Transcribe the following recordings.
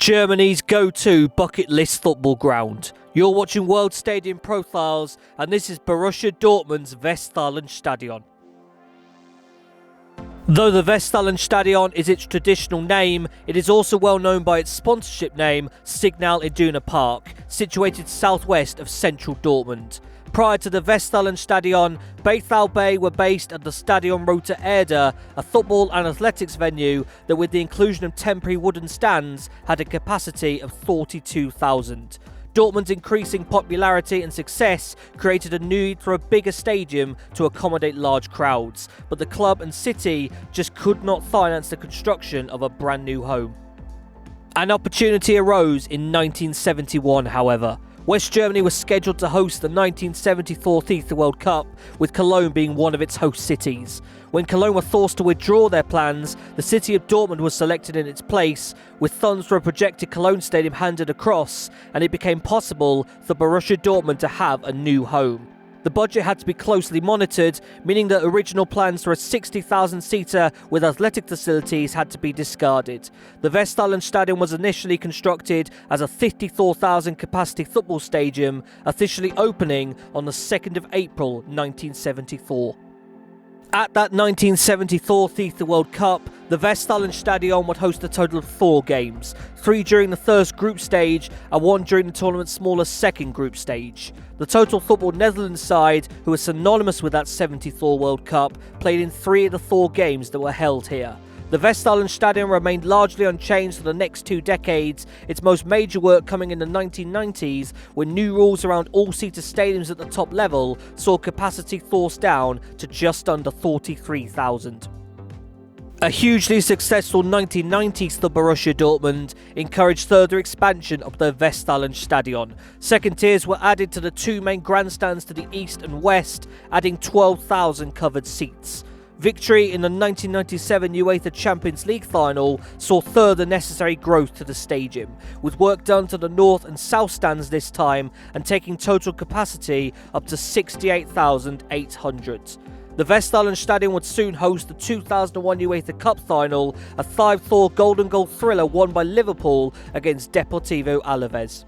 Germany's go-to bucket list football ground. You're watching World Stadium Profiles, and this is Borussia Dortmund's Westfalenstadion. Though the Westfalenstadion is its traditional name, it is also well known by its sponsorship name, Signal Iduna Park, situated southwest of central Dortmund. Prior to the Westfalenstadion, Bay were based at the Stadion Rote Erde, a football and athletics venue that, with the inclusion of temporary wooden stands, had a capacity of 42,000. Dortmund's increasing popularity and success created a need for a bigger stadium to accommodate large crowds, but the club and city just could not finance the construction of a brand new home. An opportunity arose in 1971, however. West Germany was scheduled to host the 1974 FIFA World Cup, with Cologne being one of its host cities. When Cologne were forced to withdraw their plans, the city of Dortmund was selected in its place, with funds for a projected Cologne stadium handed across, and it became possible for Borussia Dortmund to have a new home. The budget had to be closely monitored, meaning that original plans for a 60,000-seater with athletic facilities had to be discarded. The Westfalenstadion was initially constructed as a 54,000-capacity football stadium, officially opening on the 2nd of April 1974. At that 1974 FIFA World Cup, the Westfalenstadion would host a total of 4 games, 3 during the first group stage and 1 during the tournament's smaller second group stage. The Total Football Netherlands side, who was synonymous with that 74 World Cup, played in 3 of the 4 games that were held here. The Westfalenstadion remained largely unchanged for the next 2 decades, its most major work coming in the 1990s, when new rules around all-seater stadiums at the top level saw capacity forced down to just under 43,000. A hugely successful 1990s for Borussia Dortmund encouraged further expansion of the Westfalenstadion. Second tiers were added to the 2 main grandstands to the east and west, adding 12,000 covered seats. Victory in the 1997 UEFA Champions League final saw further necessary growth to the stadium, with work done to the north and south stands this time and taking total capacity up to 68,800. The Westfalenstadion would soon host the 2001 UEFA Cup final, a 5-4 golden goal thriller won by Liverpool against Deportivo Alaves.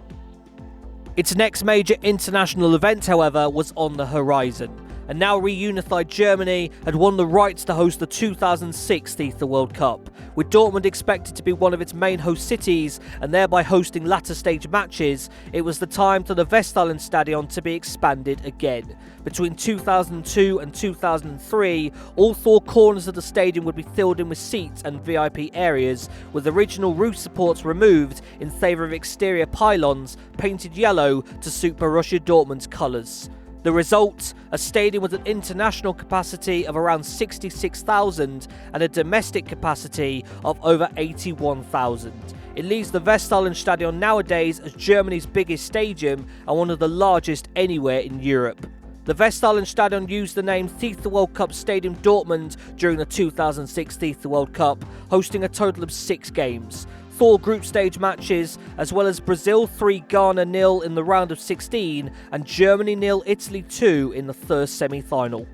Its next major international event, however, was on the horizon. And now reunified Germany had won the rights to host the 2006 FIFA World Cup, with Dortmund expected to be one of its main host cities and thereby hosting latter stage matches. It was the time for the Westfalenstadion to be expanded again. Between 2002 and 2003, all 4 corners of the stadium would be filled in with seats and VIP areas, with original roof supports removed in favour of exterior pylons painted yellow to suit Borussia Dortmund's colours. The result, a stadium with an international capacity of around 66,000 and a domestic capacity of over 81,000. It leaves the Westfalenstadion nowadays as Germany's biggest stadium and one of the largest anywhere in Europe. The Westfalenstadion used the name FIFA World Cup Stadium Dortmund during the 2006 FIFA World Cup, hosting a total of 6 games. 4 group stage matches, as well as Brazil 3, Ghana 0 in the round of 16 and Germany 0, Italy 2 in the first semi-final.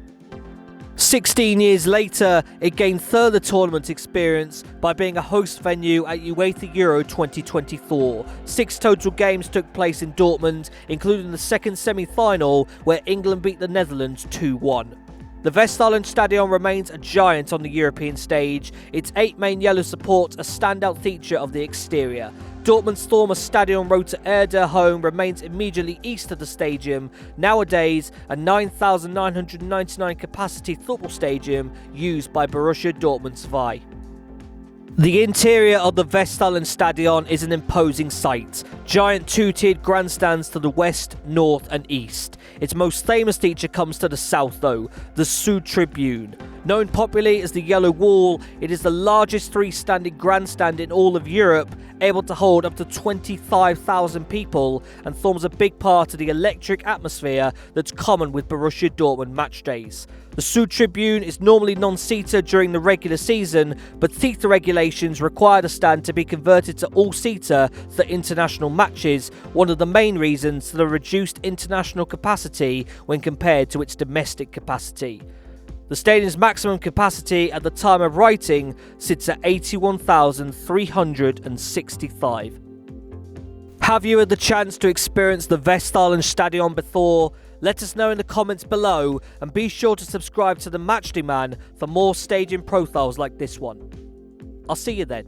16 years later, it gained further tournament experience by being a host venue at UEFA Euro 2024. 6 total games took place in Dortmund, including the second semi-final where England beat the Netherlands 2-1. The Westfalenstadion remains a giant on the European stage, its 8 main yellow supports a standout feature of the exterior. Dortmund's former Stadion Rote Erde home remains immediately east of the stadium, nowadays a 9,999 capacity football stadium used by Borussia Dortmund 2. The interior of the Westfalenstadion is an imposing sight. Giant 2-tiered grandstands to the west, north and east. Its most famous feature comes to the south though, the Südtribüne. Known popularly as the Yellow Wall, it is the largest freestanding grandstand in all of Europe, able to hold up to 25,000 people and forms a big part of the electric atmosphere that's common with Borussia Dortmund match days. The Südtribüne is normally non-seater during the regular season, but FIFA regulations require the stand to be converted to all-seater for international matches, one of the main reasons for the reduced international capacity when compared to its domestic capacity. The stadium's maximum capacity at the time of writing sits at 81,365. Have you had the chance to experience the Westfalenstadion before? Let us know in the comments below, and be sure to subscribe to the Matchday Man for more stadium profiles like this one. I'll see you then.